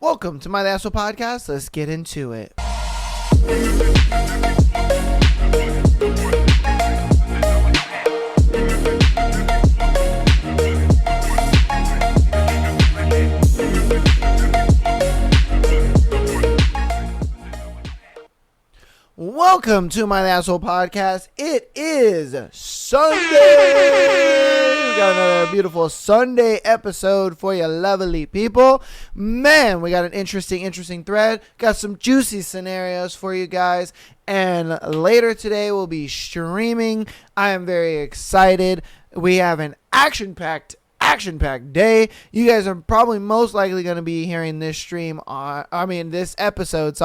Welcome to my Asshole Podcast. Let's get into it. Welcome to my Asshole Podcast. It is Sunday. We got another beautiful Sunday episode for you lovely people. Man, we got an interesting thread. Got some juicy scenarios for you guys. And later today we'll be streaming. I am very excited. We have an action-packed day. You guys are probably most likely going to be hearing this this episode,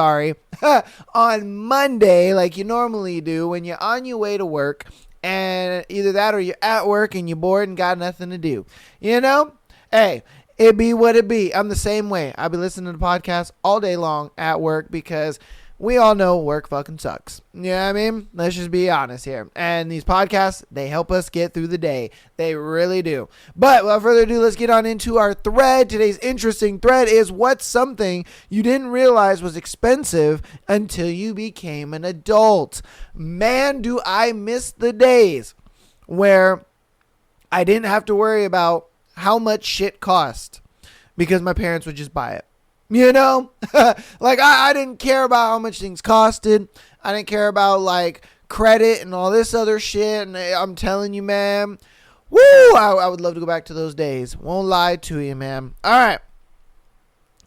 on Monday, like you normally do when you're on your way to work, and either that or you're at work and you're bored and got nothing to do. You know? Hey, it be what it be. I'm the same way. I'll be listening to podcasts all day long at work because we all know work fucking sucks. You know what I mean? Let's just be honest here. And these podcasts, they help us get through the day. They really do. But without further ado, let's get on into our thread. Today's interesting thread is what's something you didn't realize was expensive until you became an adult. Man, do I miss the days where I didn't have to worry about how much shit cost because my parents would just buy it. You know, like I didn't care about how much things costed. I didn't care about like credit and all this other shit. And I'm telling you, man, woo, I would love to go back to those days. Won't lie to you, man. All right,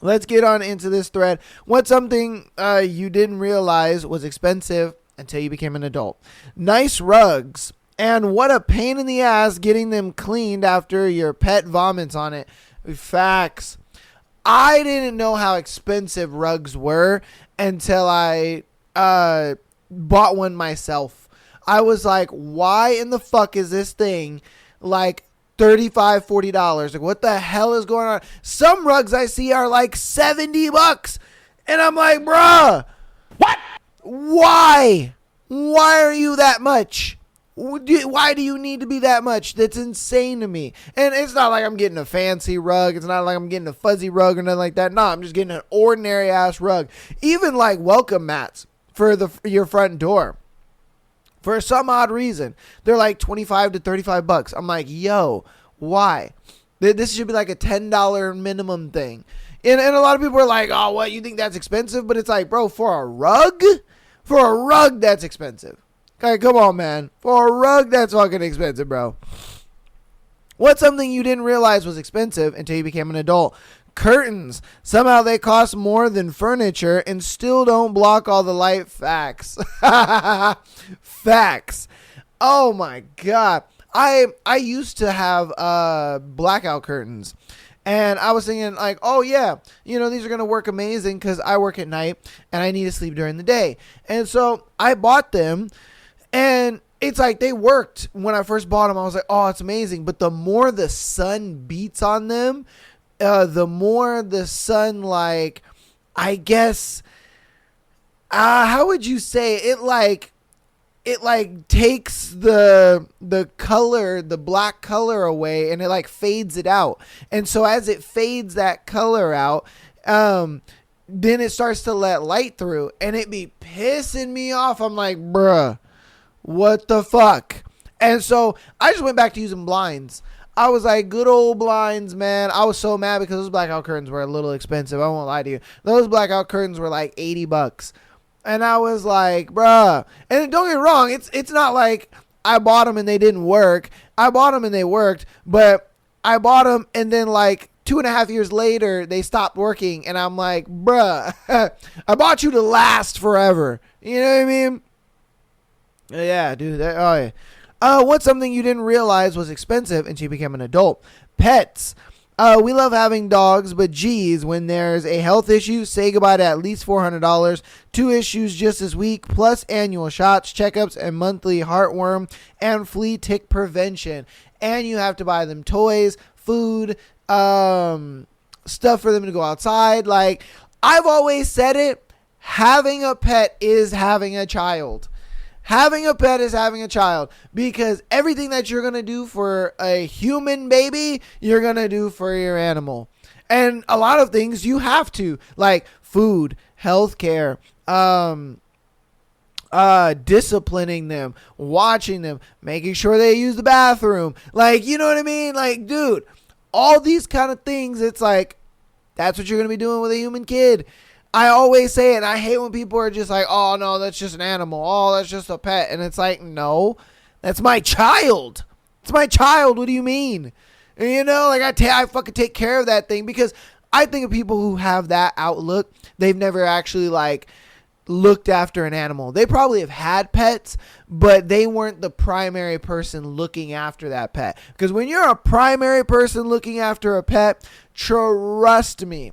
let's get on into this thread. What's something you didn't realize was expensive until you became an adult? Nice rugs. And what a pain in the ass getting them cleaned after your pet vomits on it. Facts. I didn't know how expensive rugs were until I bought one myself. I was like, why in the fuck is this thing like $35, $40? Like, what the hell is going on? Some rugs I see are like $70. And I'm like, bruh, what? Why? Why are you that much? Why do you need to be that much? That's insane to me. And it's not like I'm getting a fancy rug. It's not like I'm getting a fuzzy rug or nothing like that. No, I'm just getting an ordinary ass rug. Even like welcome mats for your front door. For some odd reason, they're like $25 to $35. I'm like, yo, why? This should be like a $10 minimum thing. And a lot of people are like, oh, what? You think that's expensive? But it's like, bro, for a rug, that's expensive. Okay, come on, man. For a rug, that's fucking expensive, bro. What's something you didn't realize was expensive until you became an adult? Curtains. Somehow they cost more than furniture and still don't block all the light. Facts. Facts. Oh, my God. I used to have blackout curtains. And I was thinking like, oh, yeah, you know, these are going to work amazing because I work at night and I need to sleep during the day. And so I bought them. And it's like they worked when I first bought them. I was like, oh, it's amazing. But the more the sun beats on them, the more the sun, like, I guess, how would you say it? It takes the color, the black color away, and it like fades it out. And so as it fades that color out, then it starts to let light through, and it be pissing me off. I'm like, bruh. What the fuck? And so I just went back to using blinds. I was like, good old blinds, man. I was so mad because those blackout curtains were a little expensive. I won't lie to you. Those blackout curtains were like $80. And I was like, bruh. And don't get me wrong. It's not like I bought them and they didn't work. I bought them and they worked. But I bought them and then like 2.5 years later, they stopped working. And I'm like, bruh, I bought you to last forever. You know what I mean? Yeah, dude. What's something you didn't realize was expensive until you became an adult? Pets. We love having dogs, but geez, when there's a health issue, say goodbye to at least $400. 2 issues just this week, plus annual shots, checkups, and monthly heartworm and flea tick prevention. And you have to buy them toys, food, stuff for them to go outside. Like, I've always said it, having a pet is having a child. Having a pet is having a child, because everything that you're going to do for a human baby, you're going to do for your animal. And a lot of things you have to, like food, healthcare, disciplining them, watching them, making sure they use the bathroom. Like, you know what I mean? Like, dude, all these kind of things, it's like, that's what you're going to be doing with a human kid. I always say it, and I hate when people are just like, oh, no, that's just an animal. Oh, that's just a pet. And it's like, no, that's my child. It's my child. What do you mean? And, you know, like I fucking take care of that thing, because I think of people who have that outlook, they've never actually like looked after an animal. They probably have had pets, but they weren't the primary person looking after that pet. Because when you're a primary person looking after a pet, trust me,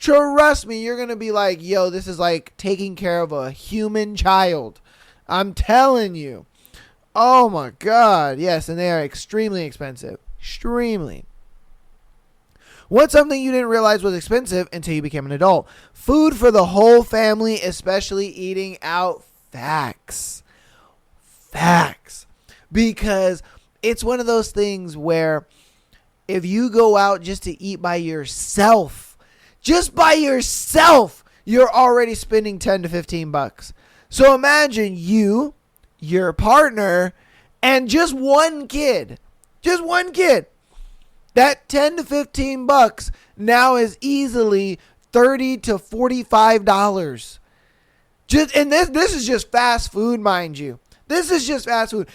you're going to be like, yo, this is like taking care of a human child. I'm telling you. Oh my God. Yes, and they are extremely expensive. Extremely. What's something you didn't realize was expensive until you became an adult? Food for the whole family, especially eating out. Facts. Because it's one of those things where if you go out just to eat by yourself, you're already spending 10 to 15 bucks. So imagine you, your partner, and just one kid. That 10 to 15 bucks now is easily $30 to $45. And this is just fast food, mind you. This is just fast food.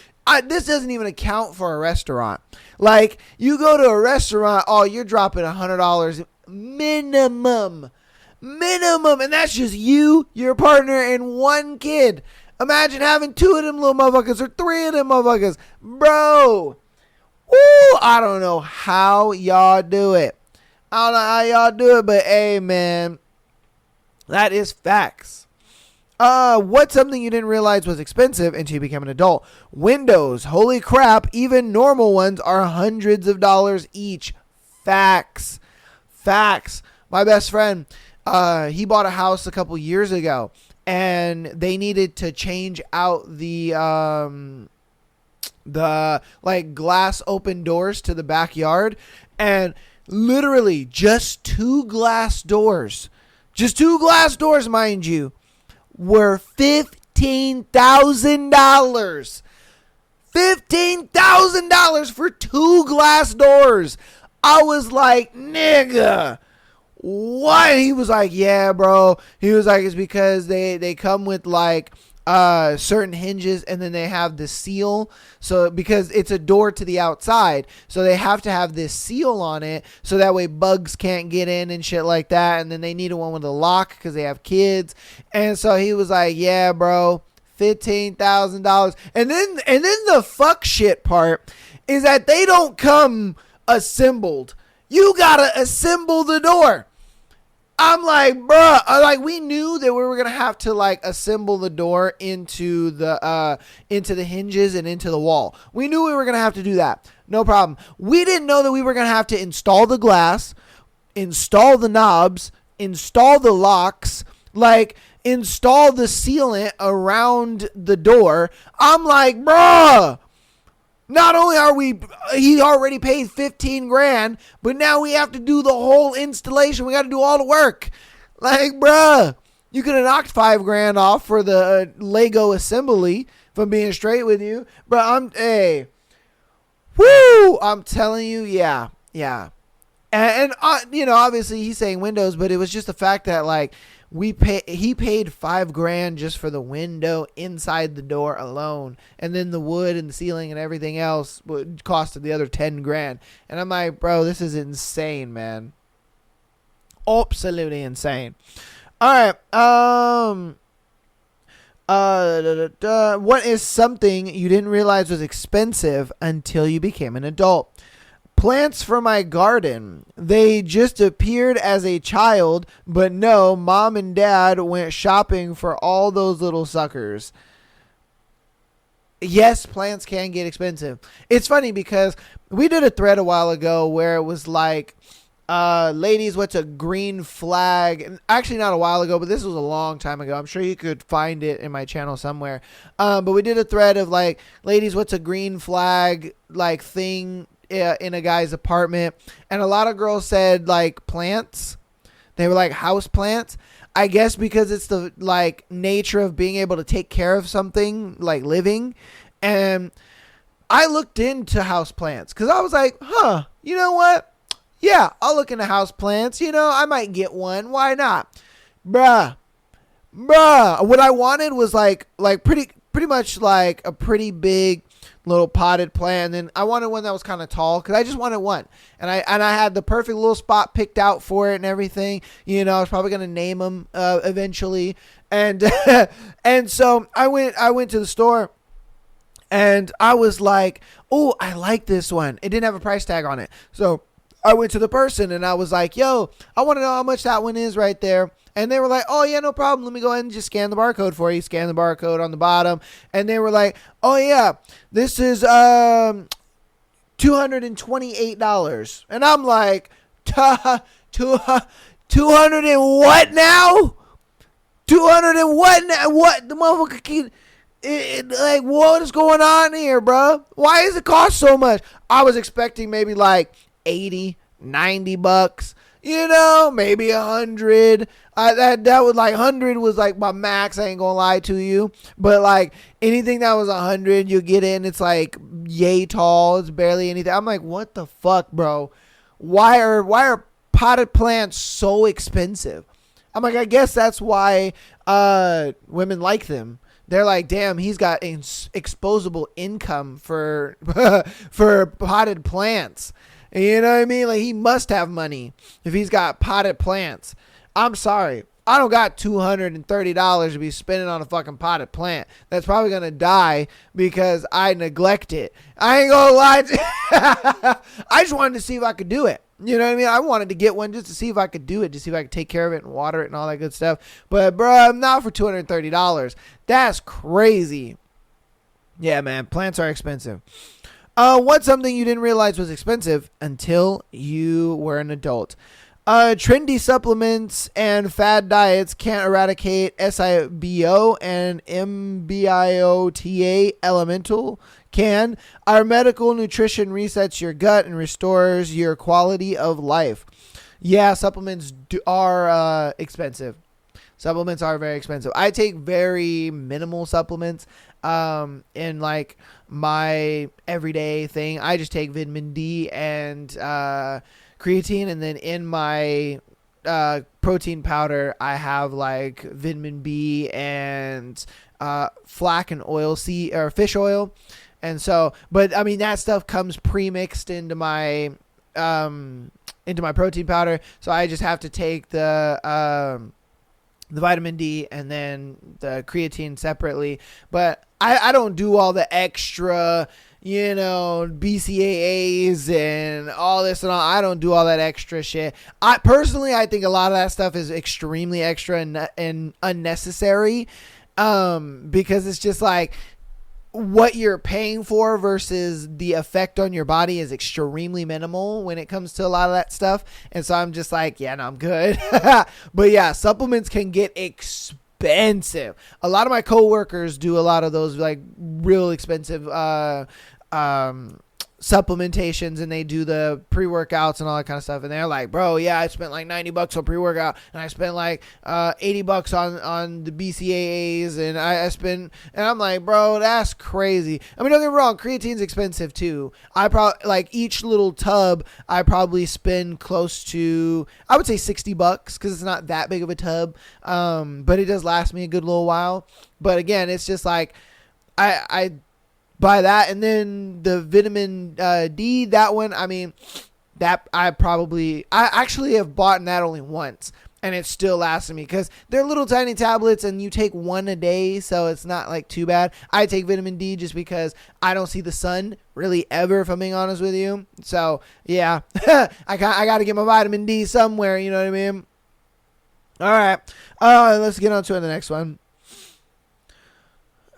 This doesn't even account for a restaurant. Like, you go to a restaurant, oh, you're dropping $100 minimum. And that's just you, your partner, and one kid. Imagine having 2 of them little motherfuckers or 3 of them motherfuckers. Bro. Ooh, I don't know how y'all do it. But hey, man, that is facts. What's something you didn't realize was expensive until you became an adult? Windows. Holy crap. Even normal ones are hundreds of dollars each. Facts. My best friend, he bought a house a couple years ago, and they needed to change out the like glass open doors to the backyard, and literally just 2 glass doors, mind you, were $15,000. $15,000 for 2 glass doors. I was like, nigga, what? He was like, yeah, bro. He was like, it's because they come with like certain hinges, and then they have the seal. So because it's a door to the outside, so they have to have this seal on it, so that way bugs can't get in and shit like that. And then they need one with a lock because they have kids. And so he was like, yeah, bro, $15,000. And then the fuck shit part is that they don't come assembled. You gotta assemble the door. I'm like, bruh, like we knew that we were gonna have to like assemble the door into the hinges and into the wall. We knew we were gonna have to do that. No problem. We didn't know that we were gonna have to install the glass, install the knobs, install the locks, like install the sealant around the door. I'm like, bruh. Not only he already paid 15 grand, but now we have to do the whole installation. We got to do all the work. Like, bruh, you could have knocked 5 grand off for the Lego assembly, if I'm being straight with you. But I'm telling you, yeah. And you know, obviously he's saying windows, but it was just the fact that like, he paid 5 grand just for the window inside the door alone, and then the wood and the ceiling and everything else would cost the other 10 grand. And I'm like, bro, this is insane, man. Absolutely insane. All right. What is something you didn't realize was expensive until you became an adult? Plants for my garden. They just appeared as a child, but no, mom and dad went shopping for all those little suckers. Yes, plants can get expensive. It's funny because we did a thread a while ago where it was like, ladies, what's a green flag? Actually, not a while ago, but this was a long time ago. I'm sure you could find it in my channel somewhere. But we did a thread of like, ladies, what's a green flag like thing in a guy's apartment, and a lot of girls said like plants. They were like house plants. I guess because it's the like nature of being able to take care of something like living. And I looked into house plants because I was like, you know what? Yeah, I'll look into house plants. You know, I might get one. Why not? Bruh. What I wanted was like pretty much like a pretty big little potted plant. And then I wanted one that was kind of tall because I just wanted one. And I had the perfect little spot picked out for it and everything. You know, I was probably going to name them eventually. And and so I went to the store. And I was like, oh, I like this one. It didn't have a price tag on it. So I went to the person and I was like, yo, I want to know how much that one is right there. And they were like, oh, yeah, no problem. Let me go ahead and just scan the barcode for you. Scan the barcode on the bottom. And they were like, oh, yeah, this is $228. And I'm like, 200 and what now? 200 and what now? What? The motherfucker keep... like, what is going on here, bro? Why does it cost so much? I was expecting maybe like 80, 90 bucks, you know, maybe 100. That was like 100 was like my max. I ain't gonna lie to you, but like anything that was 100, you get in. It's like yay tall. It's barely anything. I'm like, what the fuck, bro? Why are potted plants so expensive? I'm like, I guess that's why women like them. They're like, damn, he's got exposable income for for potted plants. You know what I mean? Like, he must have money if he's got potted plants. I'm sorry. I don't got $230 to be spending on a fucking potted plant that's probably going to die because I neglect it. I ain't going to lie to I just wanted to see if I could do it. You know what I mean? I wanted to get one just to see if I could do it, to see if I could take care of it and water it and all that good stuff. But, bro, not for $230. That's crazy. Yeah, man, plants are expensive. What's something you didn't realize was expensive until you were an adult? Trendy supplements and fad diets can't eradicate SIBO and MBIOTA elemental can. Our medical nutrition resets your gut and restores your quality of life. Yeah, supplements are expensive. Supplements are very expensive. I take very minimal supplements in like my everyday thing. I just take vitamin D and creatine, and then in my protein powder I have like vitamin B and flax and oil seed or fish oil. And so, but I mean, that stuff comes pre-mixed into my protein powder. So I just have to take the vitamin D and then the creatine separately. But I don't do all the extra, you know, BCAAs and all this and all. I don't do all that extra shit. I think a lot of that stuff is extremely extra and unnecessary, because it's just like, what you're paying for versus the effect on your body is extremely minimal when it comes to a lot of that stuff. And so I'm just like, yeah, no, I'm good. But yeah, supplements can get expensive. A lot of my coworkers do a lot of those like real expensive supplementations, and they do the pre-workouts and all that kind of stuff, and they're like, bro, yeah, I spent like $90 on pre-workout, and I spent like $80 on the BCAAs, and and I'm like, bro, that's crazy. I mean, don't get me wrong, creatine's expensive too. I probably, like, each little tub I probably spend close to, I would say $60 because it's not that big of a tub, but it does last me a good little while. But again, it's just like I buy that, and then the vitamin D, that one, I mean, that I actually have bought that only once, and it still lasted me because they're little tiny tablets, and you take one a day, so it's not like too bad. I take vitamin D just because I don't see the sun really ever, if I'm being honest with you. So yeah, I got to get my vitamin D somewhere, you know what I mean? All right, let's get on to the next one.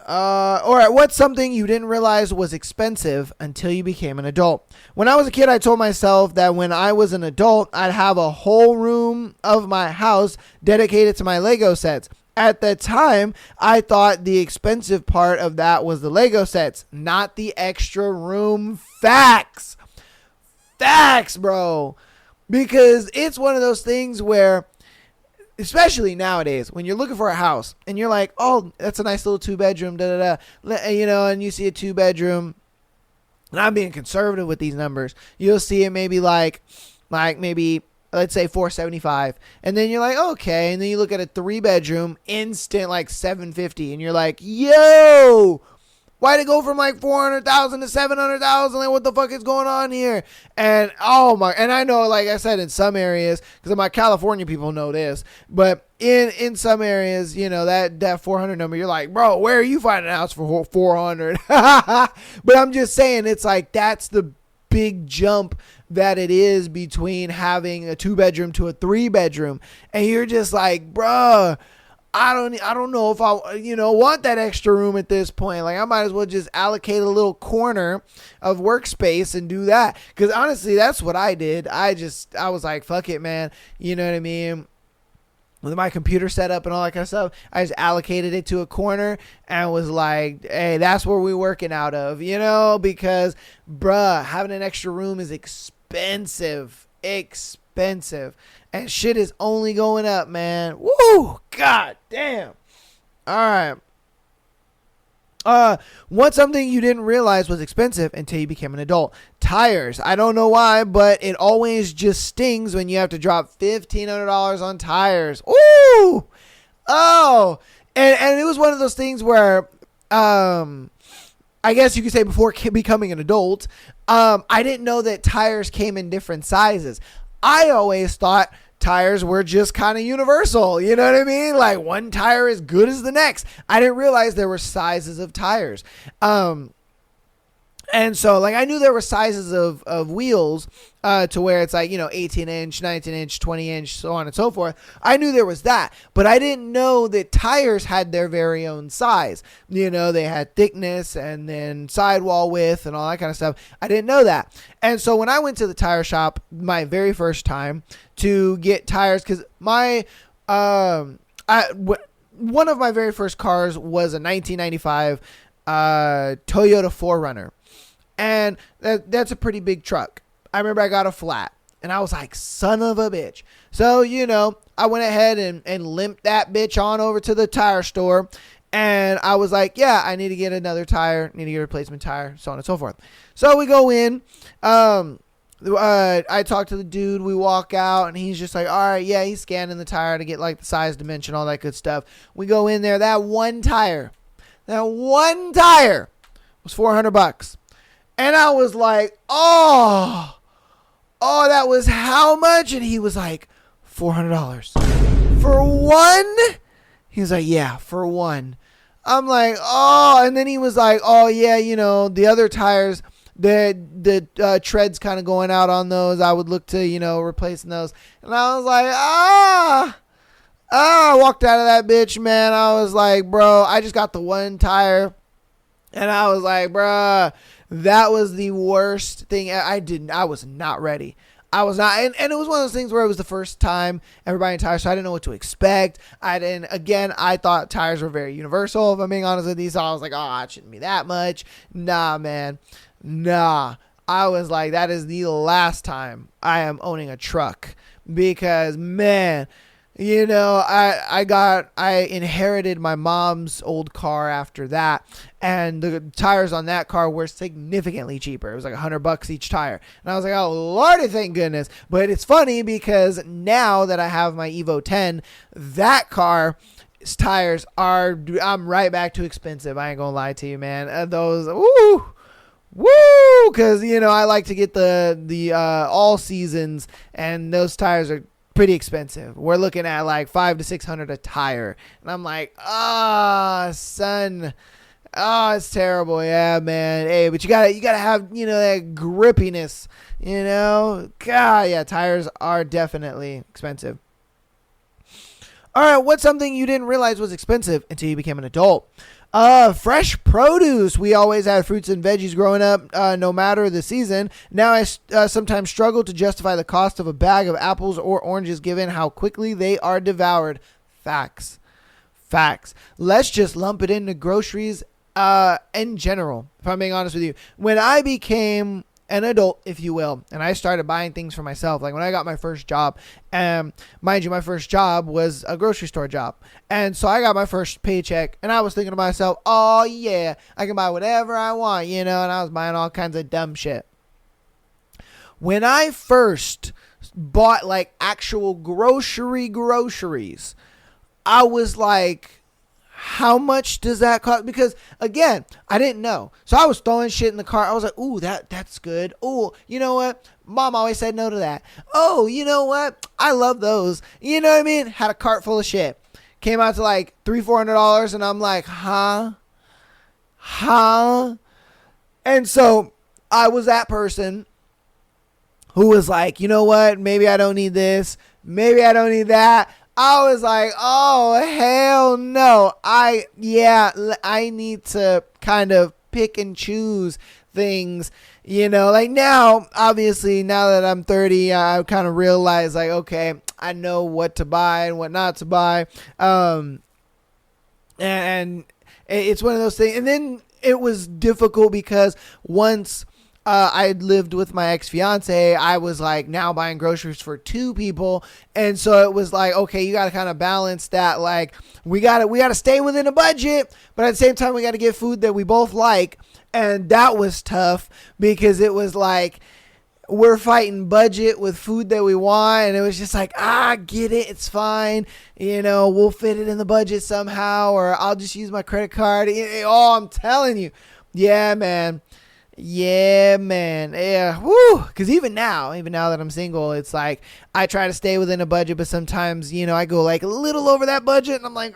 All right, what's something you didn't realize was expensive until you became an adult? When I was a kid, I told myself that when I was an adult, I'd have a whole room of my house dedicated to my Lego sets. At the time, I thought the expensive part of that was the Lego sets, not the extra room. Facts. Facts, bro. Because it's one of those things where, especially nowadays, when you're looking for a house and you're like, oh, that's a nice little 2-bedroom, and you see a 2-bedroom, and I'm being conservative with these numbers, you'll see it maybe like maybe, let's say 475, and then you're like, okay, and then you look at a 3-bedroom, instant like 750, and you're like, yo, why'd it go from like 400,000 to 700,000? Like, what the fuck is going on here? And and I know, like I said, in some areas, because my California people know this, but in some areas, that 400 number, you're like, bro, where are you finding a house for 400? But I'm just saying, it's like, that's the big jump that it is between having a 2-bedroom to a 3-bedroom. And you're just like, bruh, I don't know if I, want that extra room at this point. Like, I might as well just allocate a little corner of workspace and do that. Because honestly, that's what I did. I was like, fuck it, man. You know what I mean? With my computer set up and all that kind of stuff, I just allocated it to a corner and was like, hey, that's where we're working out of, because, bruh, having an extra room is expensive. And shit is only going up, man. Woo! God damn. All right. What's something you didn't realize was expensive until you became an adult? Tires. I don't know why, but it always just stings when you have to drop $1,500 on tires. Ooh! Oh! And it was one of those things where, I guess you could say before becoming an adult, I didn't know that tires came in different sizes. I always thought tires were just kind of universal. You know what I mean? Like, one tire is good as the next. I didn't realize there were sizes of tires. And so, like, I knew there were sizes of wheels to where it's like, 18-inch, 19-inch, 20-inch, so on and so forth. I knew there was that. But I didn't know that tires had their very own size. They had thickness and then sidewall width and all that kind of stuff. I didn't know that. And so when I went to the tire shop my very first time to get tires, because one of my very first cars was a 1995 Toyota 4Runner. And that's a pretty big truck. I remember I got a flat. And I was like, son of a bitch. So, I went ahead and limped that bitch on over to the tire store. And I was like, yeah, I need to get another tire. Need to get a replacement tire. So on and so forth. So we go in. I talk to the dude. We walk out. And he's just like, all right, yeah, he's scanning the tire to get like the size, dimension, all that good stuff. We go in there. That one tire was $400. And I was like, oh, that was how much? And he was like, $400 for one. He was like, yeah, for one. I'm like, oh, and then he was like, oh yeah, the other tires, the treads kind of going out on those. I would look to, replacing those. And I was like, I walked out of that bitch, man. I was like, bro, I just got the one tire. And I was like, bruh, that was the worst thing. I was not ready. I was not. And it was one of those things where it was the first time ever buying tires, so I didn't know what to expect. I thought tires were very universal, if I'm being honest with you. So I was like, oh, it shouldn't be that much. Nah, man. Nah. I was like, that is the last time I am owning a truck. Because, man, I inherited my mom's old car after that, and the tires on that car were significantly cheaper. It was like $100 each tire. And I was like, oh Lordy, thank goodness. But it's funny because now that I have my Evo 10, that car's tires I'm right back to expensive. I ain't gonna lie to you, man. Those, because, I like to get the all seasons, and those tires are pretty expensive. We're looking at like $500 to $600 a tire. And I'm like, son. Oh, it's terrible. Yeah, man. Hey, but you gotta have, that grippiness, God, yeah, tires are definitely expensive. All right, what's something you didn't realize was expensive until you became an adult? Fresh produce. We always had fruits and veggies growing up, no matter the season. Now I sometimes struggle to justify the cost of a bag of apples or oranges given how quickly they are devoured. Facts. Let's just lump it into groceries in general, if I'm being honest with you. When I became an adult, if you will, and I started buying things for myself. Like when I got my first job, mind you, my first job was a grocery store job. And so I got my first paycheck and I was thinking to myself, oh yeah, I can buy whatever I want, and I was buying all kinds of dumb shit. When I first bought like actual groceries, I was like, how much does that cost? Because again, I didn't know. So I was throwing shit in the cart. I was like, ooh, that's good. Oh, you know what? Mom always said no to that. Oh, you know what? I love those. You know what I mean? Had a cart full of shit. Came out to like $300-$400 and I'm like, huh? And so I was that person who was like, you know what? Maybe I don't need this. Maybe I don't need that. I was like, oh, hell no. I need to kind of pick and choose things, like now, obviously, now that I'm 30, I kind of realize like, okay, I know what to buy and what not to buy. And it's one of those things. And then it was difficult because once I lived with my ex-fiance, I was like now buying groceries for 2 people. And so it was like, okay, you got to kind of balance that. Like we got to stay within a budget, but at the same time, we got to get food that we both like. And that was tough because it was like, we're fighting budget with food that we want. And it was just like, get it. It's fine. We'll fit it in the budget somehow, or I'll just use my credit card. Oh, I'm telling you. Yeah, man. Yeah. Woo. Because even now that I'm single, it's like I try to stay within a budget, but sometimes, I go like a little over that budget and I'm like,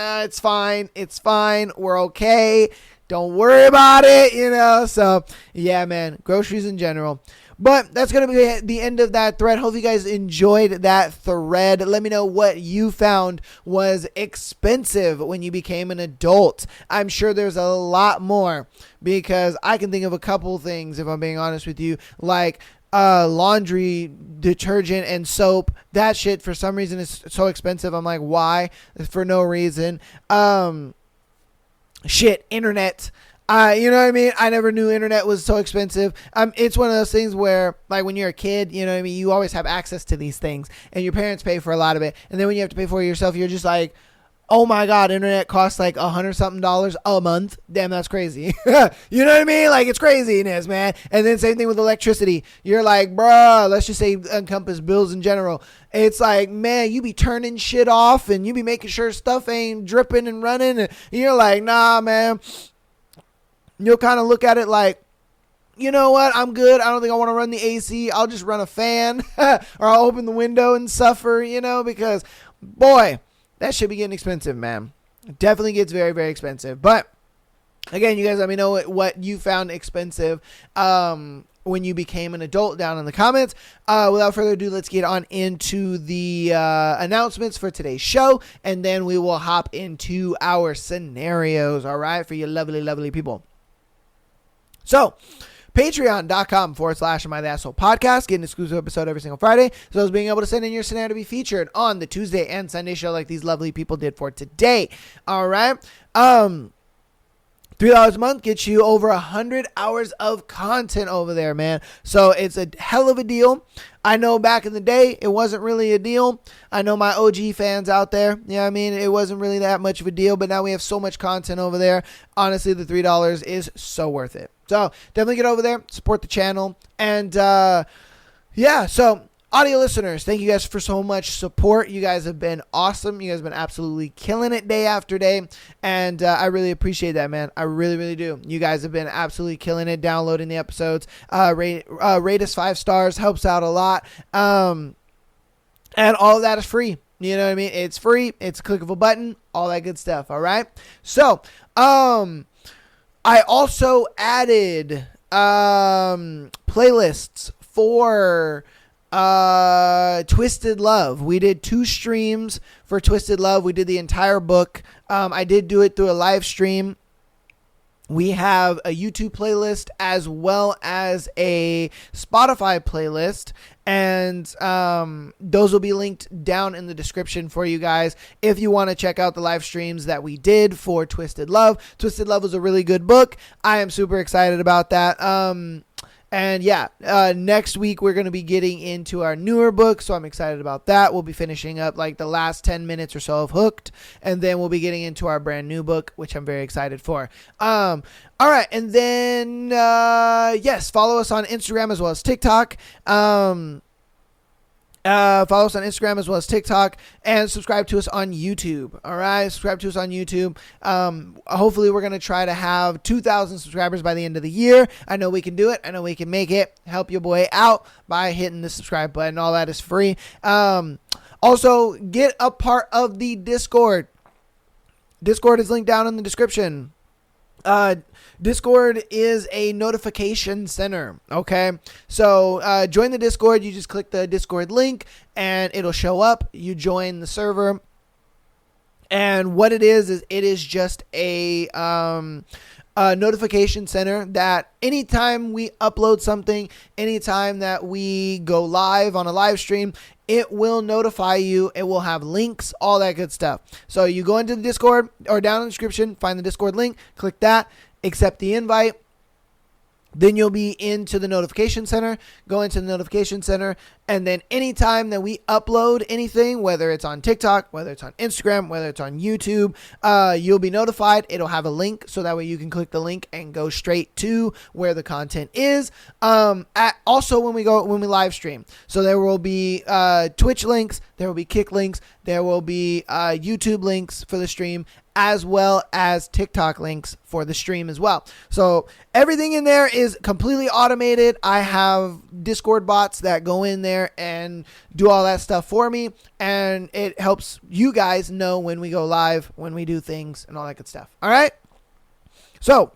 it's fine. We're okay. Don't worry about it, So, yeah, man, groceries in general. But that's going to be the end of that thread. Hope you guys enjoyed that thread. Let me know what you found was expensive when you became an adult. I'm sure there's a lot more because I can think of a couple things, if I'm being honest with you, like laundry detergent and soap. That shit, for some reason, is so expensive. I'm like, why? For no reason. Internet. You know what I mean? I never knew internet was so expensive. It's one of those things where, like, when you're a kid, you know what I mean? You always have access to these things, and your parents pay for a lot of it. And then when you have to pay for it yourself, you're just like, oh my God, internet costs like $100-something a month. Damn, that's crazy. You know what I mean? Like, it's craziness, man. And then same thing with electricity. You're like, bruh, let's just say encompass bills in general. It's like, man, you be turning shit off and you be making sure stuff ain't dripping and running. And you're like, nah, man. You'll kind of look at it like, you know what? I'm good. I don't think I want to run the AC. I'll just run a fan or I'll open the window and suffer, because, boy, that should be getting expensive, man. It definitely gets very, very expensive. But, again, you guys let me know what you found expensive when you became an adult down in the comments. Without further ado, let's get on into the announcements for today's show. And then we will hop into our scenarios, all right, for you lovely, lovely people. So, Patreon.com/Am I the Asshole Podcast. Get an exclusive episode every single Friday. As well as being able to send in your scenario to be featured on the Tuesday and Sunday show like these lovely people did for today. All right. $3 a month gets you over 100 hours of content over there, man. So it's a hell of a deal. I know back in the day, it wasn't really a deal. I know my OG fans out there. Yeah, I mean, it wasn't really that much of a deal, but now we have so much content over there. Honestly, the $3 is so worth it. So definitely get over there, support the channel. And so audio listeners, thank you guys for so much support. You guys have been awesome. You guys have been absolutely killing it day after day. And I really appreciate that, man. I really, really do. You guys have been absolutely killing it, downloading the episodes. Rate us 5 stars, helps out a lot. And all of that is free. You know what I mean? It's free. It's a click of a button, all that good stuff. All right. So, I also added playlists for Twisted Love. We did 2 streams for Twisted Love. We did the entire book. I did do it through a live stream. We have a YouTube playlist as well as a Spotify playlist. And those will be linked down in the description for you guys if you want to check out the live streams that we did for Twisted Love. Twisted Love was a really good book. I am super excited about that. And yeah, next week we're going to be getting into our newer book, so I'm excited about that. We'll be finishing up like the last 10 minutes or so of Hooked, and then we'll be getting into our brand new book, which I'm very excited for. All right, and then yes, follow us on Instagram as well as TikTok. Follow us on Instagram as well as TikTok, and subscribe to us on YouTube. All right, subscribe to us on YouTube. Hopefully, we're going to try to have 2,000 subscribers by the end of the year. I know we can do it. I know we can make it. Help your boy out by hitting the subscribe button. All that is free. Also, get a part of the Discord. Discord is linked down in the description. Discord is a notification center. Okay. So, join the Discord. You just click the Discord link and it'll show up. You join the server. And what it is it is just a notification center that anytime we upload something, anytime that we go live on a live stream, it will notify you. It will have links, all that good stuff. So you go into the Discord or down in the description, find the Discord link, click that, accept the invite. Then you'll be into the notification center, go into the notification center, and then anytime that we upload anything, whether it's on TikTok, whether it's on Instagram, whether it's on YouTube, you'll be notified. It'll have a link, so that way you can click the link and go straight to where the content is. Also, when we live stream, so there will be Twitch links, there will be Kick links, there will be YouTube links for the stream, as well as TikTok links for the stream as well. So everything in there is completely automated. I have Discord bots that go in there and do all that stuff for me, and it helps you guys know when we go live, when we do things, and all that good stuff. All right? So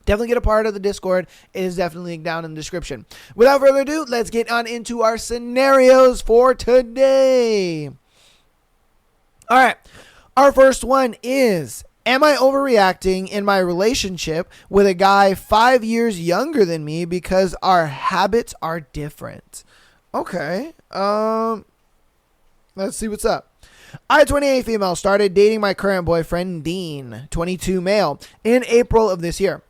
definitely get a part of the Discord. It is definitely down in the description. Without further ado, let's get on into our scenarios for today. All right. Our first one is, am I overreacting in my relationship with a guy 5 years younger than me because our habits are different? Okay. Let's see what's up. I, 28 female, started dating my current boyfriend, Dean, 22 male, in April of this year.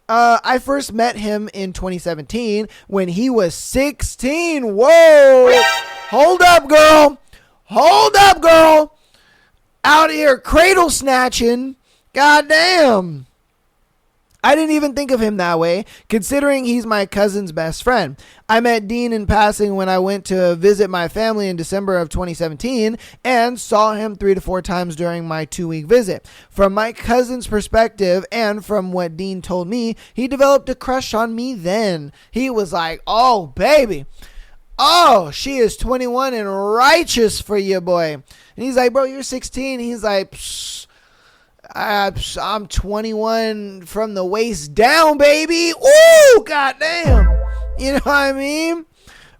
I first met him in 2017 when he was 16. Whoa! Hold up, girl. Hold up, girl. Out here cradle snatching. Goddamn. I didn't even think of him that way, considering he's my cousin's best friend. I met Dean in passing when I went to visit my family in December of 2017 and saw him 3 to 4 times during my 2-week visit. From my cousin's perspective and from what Dean told me, he developed a crush on me then. He was like, oh, baby. Oh, she is 21 and righteous for you, boy. And he's like, bro, you're 16. He's like, I'm 21 from the waist down, baby. Ooh, goddamn. You know what I mean?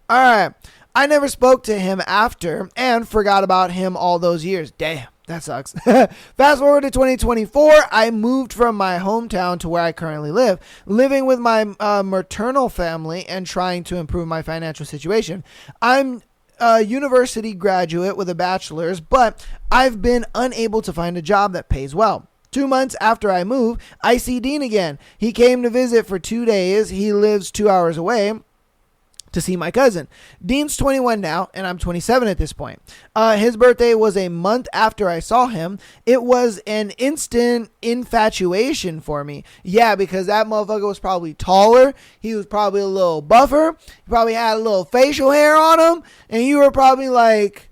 All right. I never spoke to him after and forgot about him all those years. Damn, that sucks. Fast forward to 2024. I moved from my hometown to where I currently live, living with my maternal family and trying to improve my financial situation. I'm a university graduate with a bachelor's, but I've been unable to find a job that pays well. 2 months after I moved, I see Dean again. He came to visit for 2 days. He lives 2 hours away to see my cousin. Dean's 21 now, and I'm 27 at this point. His birthday was a month after I saw him. It was an instant infatuation for me. Yeah, because that motherfucker was probably taller. He was probably a little buffer. He probably had a little facial hair on him. And you were probably like,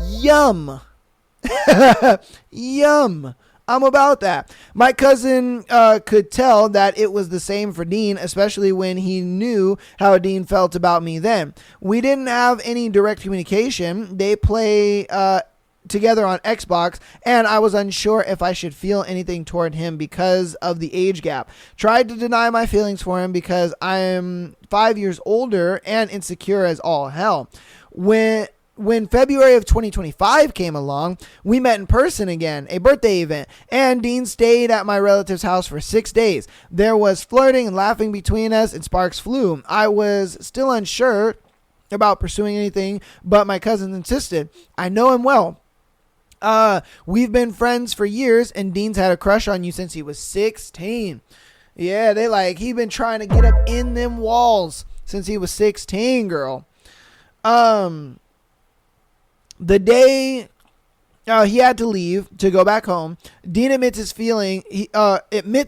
yum. Yum. I'm about that. My cousin could tell that it was the same for Dean, especially when he knew how Dean felt about me then. We didn't have any direct communication. They play together on Xbox, and I was unsure if I should feel anything toward him because of the age gap. Tried to deny my feelings for him because I am 5 years older and insecure as all hell. When February of 2025 came along, we met in person again, a birthday event, and Dean stayed at my relative's house for 6 days. There was flirting and laughing between us, and sparks flew. I was still unsure about pursuing anything, but my cousin insisted. I know him well. We've been friends for years, and Dean's had a crush on you since he was 16. Yeah, he been trying to get up in them walls since he was 16, girl. The day he had to leave to go back home, Dean admits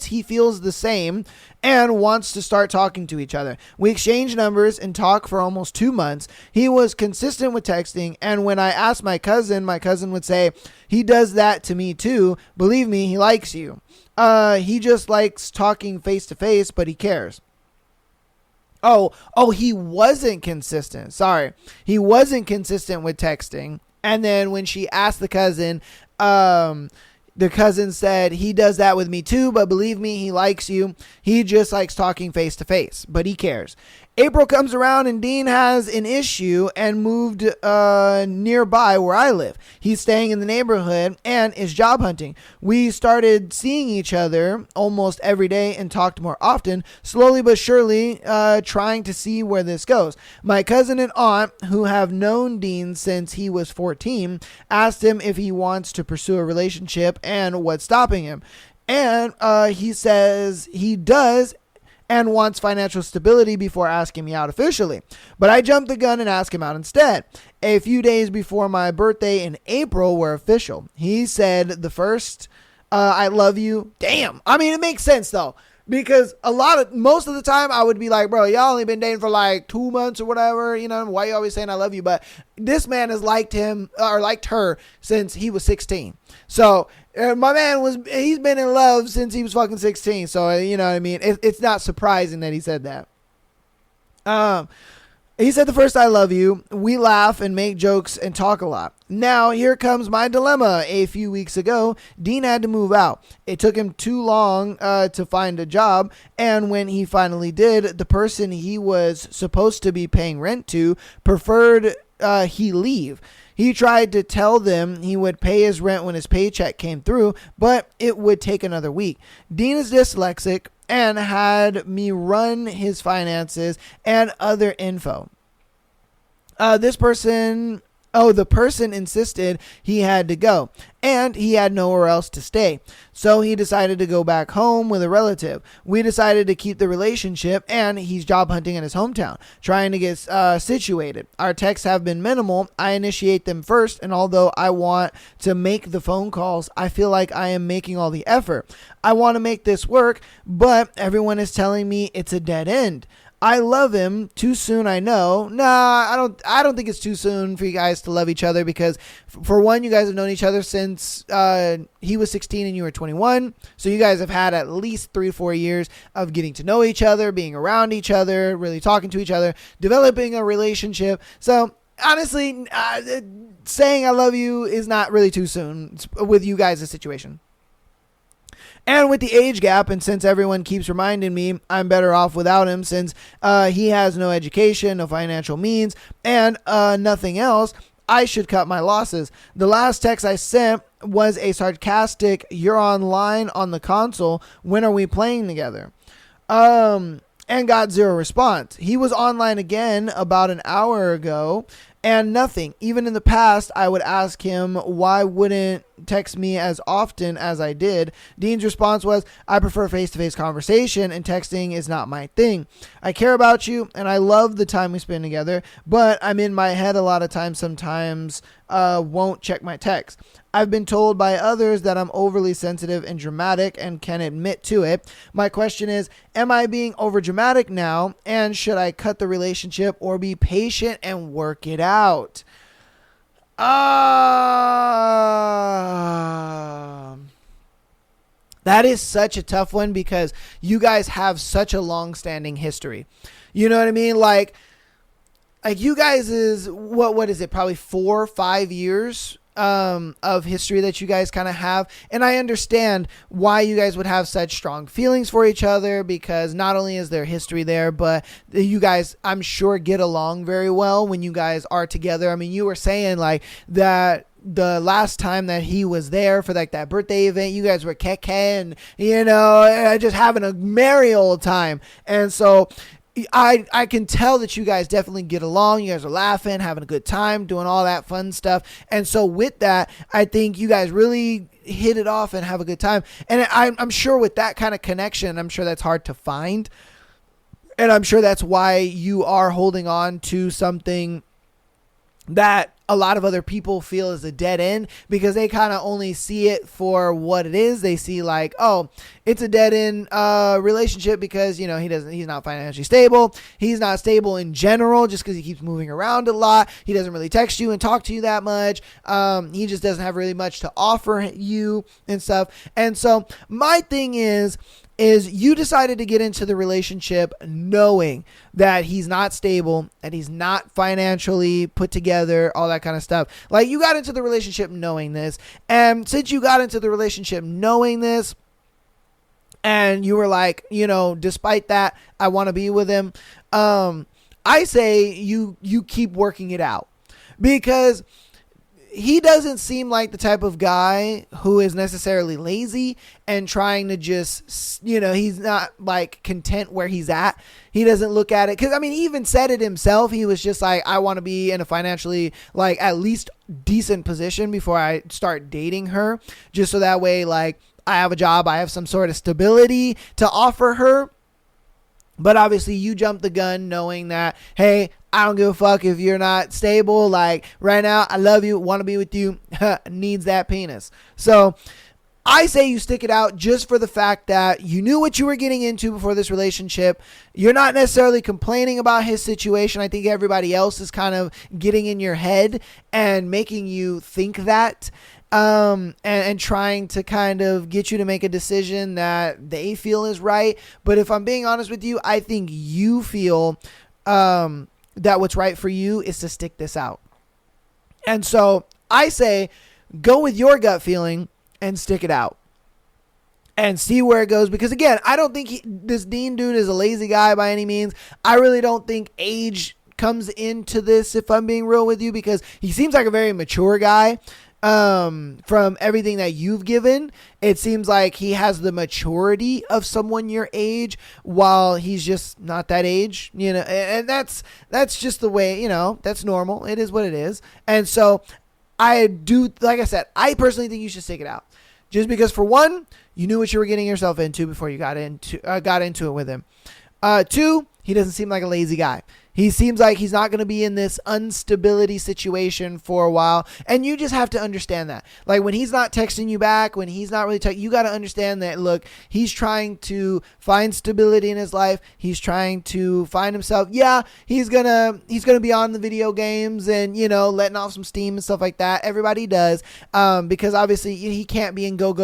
he feels the same and wants to start talking to each other. We exchanged numbers and talked for almost 2 months. He was consistent with texting, and when I asked my cousin would say, he does that to me too. Believe me, he likes you. He just likes talking face to face, but he cares. Oh, he wasn't consistent. Sorry. He wasn't consistent with texting. And then when she asked the cousin said, he does that with me too, but believe me, he likes you. He just likes talking face to face, but he cares. April comes around and Dean has an issue and moved nearby where I live. He's staying in the neighborhood and is job hunting. We started seeing each other almost every day and talked more often, slowly but surely trying to see where this goes. My cousin and aunt, who have known Dean since he was 14, asked him if he wants to pursue a relationship and what's stopping him. And he says he does and wants financial stability before asking me out officially. But I jumped the gun and asked him out instead. A few days before my birthday in April were official. He said the first, I love you. Damn. I mean, it makes sense though. Because most of the time I would be like, bro, y'all only been dating for like 2 months or whatever. You know, why you always saying I love you? But this man has liked him or liked her since he was 16. So my man he's been in love since he was fucking 16. So, you know what I mean? It's not surprising that he said that. He said the first I love you. We laugh and make jokes and talk a lot. Now, here comes my dilemma. A few weeks ago, Dean had to move out. It took him too long to find a job. And when he finally did, the person he was supposed to be paying rent to preferred he leave. He tried to tell them he would pay his rent when his paycheck came through, but it would take another week. Dean is dyslexic and had me run his finances and other info. The person insisted he had to go, and he had nowhere else to stay. So he decided to go back home with a relative. We decided to keep the relationship, and he's job hunting in his hometown, trying to get situated. Our texts have been minimal. I initiate them first, and although I want to make the phone calls, I feel like I am making all the effort. I want to make this work, but everyone is telling me it's a dead end. I love him. Too soon, I know. Nah, I don't think it's too soon for you guys to love each other because, for one, you guys have known each other since he was 16 and you were 21. So you guys have had at least 3 to 4 years of getting to know each other, being around each other, really talking to each other, developing a relationship. So honestly, saying I love you is not really too soon with you guys' situation. And with the age gap, and since everyone keeps reminding me I'm better off without him since he has no education, no financial means, and nothing else, I should cut my losses. The last text I sent was a sarcastic, "You're online on the console. When are we playing together?" And got zero response. He was online again about an hour ago and nothing. Even in the past, I would ask him why wouldn't text me as often as I did. Dean's response was, I prefer face-to-face conversation and texting is not my thing. I care about you and I love the time we spend together, but I'm in my head a lot of times, sometimes won't check my text. I've been told by others that I'm overly sensitive and dramatic and can admit to it. My question is, am I being over dramatic now? And should I cut the relationship or be patient and work it out? That is such a tough one because you guys have such a long-standing history. You know what I mean? Like you guys is, what is it? Probably 4 or 5 years of history that you guys kind of have. And I understand why you guys would have such strong feelings for each other because not only is there history there, but you guys, I'm sure, get along very well when you guys are together. I mean, you were saying like that the last time that he was there for like that birthday event, you guys were keke and, you know, just having a merry old time. And so I can tell that you guys definitely get along. You guys are laughing, having a good time, doing all that fun stuff. And so with that, I think you guys really hit it off and have a good time. And I'm sure with that kind of connection, I'm sure that's hard to find. And I'm sure that's why you are holding on to something that a lot of other people feel is a dead end, because they kind of only see it for what it is. They see like, oh, it's a dead end relationship because, you know, he's not financially stable. He's not stable in general just because he keeps moving around a lot. He doesn't really text you and talk to you that much. He just doesn't have really much to offer you and stuff. And so my thing is you decided to get into the relationship knowing that he's not stable, and he's not financially put together, all that kind of stuff. Like, you got into the relationship knowing this. And since you got into the relationship knowing this, and you were like, you know, despite that, I want to be with him. I say you keep working it out, because he doesn't seem like the type of guy who is necessarily lazy and trying to just, you know, he's not like content where he's at. He doesn't look at it. Cause I mean, he even said it himself. He was just like, I want to be in a financially like at least decent position before I start dating her. Just so that way, like, I have a job, I have some sort of stability to offer her. But obviously you jumped the gun knowing that, hey, I don't give a fuck if you're not stable. Like, right now, I love you, want to be with you, needs that penis. So I say you stick it out just for the fact that you knew what you were getting into before this relationship. You're not necessarily complaining about his situation. I think everybody else is kind of getting in your head and making you think that. And trying to kind of get you to make a decision that they feel is right. But if I'm being honest with you, I think you feel that what's right for you is to stick this out. And so I say go with your gut feeling and stick it out and see where it goes. Because again, I don't think this Dean dude is a lazy guy by any means. I really don't think age comes into this, if I'm being real with you, because he seems like a very mature guy. From everything that you've given, it seems like he has the maturity of someone your age, while he's just not that age, you know, and that's just the way, you know, that's normal. It is what it is. And so I do, like I said, I personally think you should stick it out, just because, for one, you knew what you were getting yourself into before you got into it with him. Two, he doesn't seem like a lazy guy. He seems like he's not going to be in this instability situation for a while. And you just have to understand that. Like, when he's not texting you back, when he's not really you got to understand that, look, he's trying to find stability in his life. He's trying to find himself. Yeah, he's going to be on the video games and, you know, letting off some steam and stuff like that. Everybody does. Because obviously he can't be in go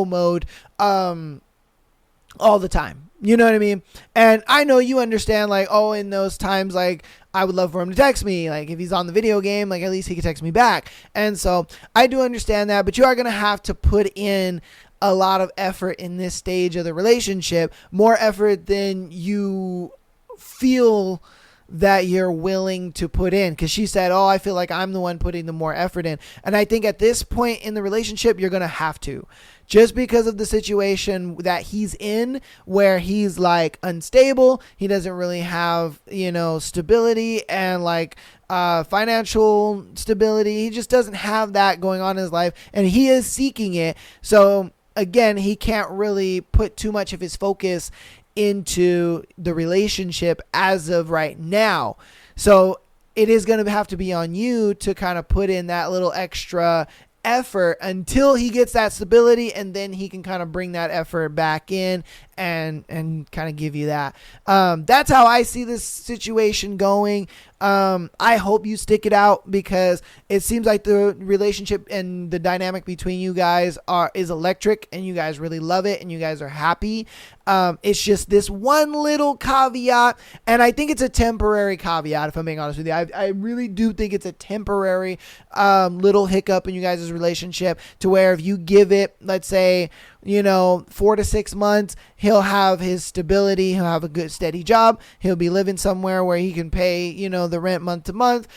mode all the time. You know what I mean? And I know you understand, like, oh, in those times, like, I would love for him to text me. Like, if he's on the video game, like, at least he could text me back. And so I do understand that, but you are going to have to put in a lot of effort in this stage of the relationship, more effort than you feel that you're willing to put in. Because she said, oh, I feel like I'm the one putting the more effort in. And I think at this point in the relationship, you're going to have to. Just because of the situation that he's in, where he's like unstable, he doesn't really have, you know, stability and like financial stability. He just doesn't have that going on in his life, and he is seeking it. So again, he can't really put too much of his focus into the relationship as of right now. So it is going to have to be on you to kind of put in that little extra effort until he gets that stability, and then he can kind of bring that effort back in and kind of give you that. That's how I see this situation going. I hope you stick it out, because it seems like the relationship and the dynamic between you guys is electric, and you guys really love it, and you guys are happy. It's just this one little caveat, and I think it's a temporary caveat, if I'm being honest with you. I really do think it's a temporary little hiccup in you guys' relationship, to where if you give it, let's say, you know, 4 to 6 months, he'll have his stability. He'll have a good, steady job. He'll be living somewhere where he can pay, you know, the rent month to month.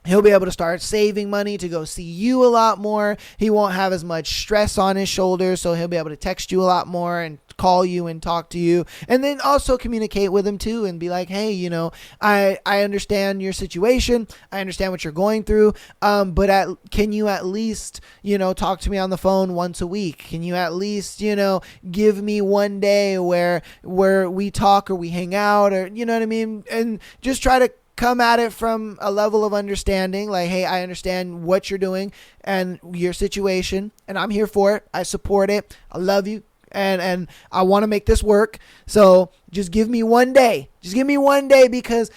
He'll be able to start saving money to go see you a lot more. He won't have as much stress on his shoulders, so he'll be able to text you a lot more and call you and talk to you. And then also communicate with him too and be like, hey, I understand your situation. I understand what you're going through. But can you at least, talk to me on the phone once a week? Can you at least, give me one day where we talk or we hang out, or, you know what I mean? And just try to come at it from a level of understanding, like, hey, I understand what you're doing and your situation, and I'm here for it. I support it. I love you, and I want to make this work. So just give me one day. Just give me one day, because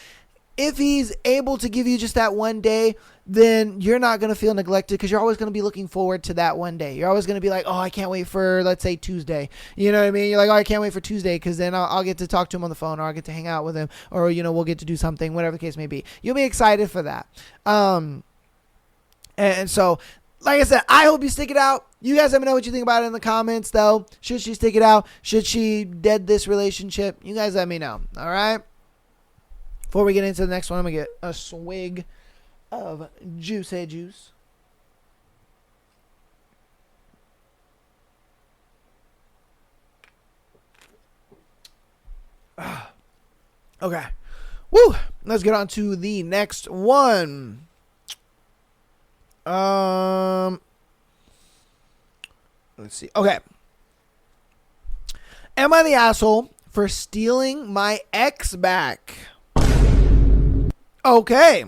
if he's able to give you just that one day, then you're not going to feel neglected, because you're always going to be looking forward to that one day. You're always going to be like, oh, I can't wait for, let's say, Tuesday. You know what I mean? You're like, oh, I can't wait for Tuesday, because then I'll get to talk to him on the phone, or I'll get to hang out with him, or, we'll get to do something, whatever the case may be. You'll be excited for that. And so, like I said, I hope you stick it out. You guys let me know what you think about it in the comments, though. Should she stick it out? Should she dead this relationship? You guys let me know. All right? Before we get into the next one, I'm going to get a swig of Juicy Juice. Okay. Woo! Let's get on to the next one. Let's see. Okay. Am I the asshole for stealing my ex back? Okay.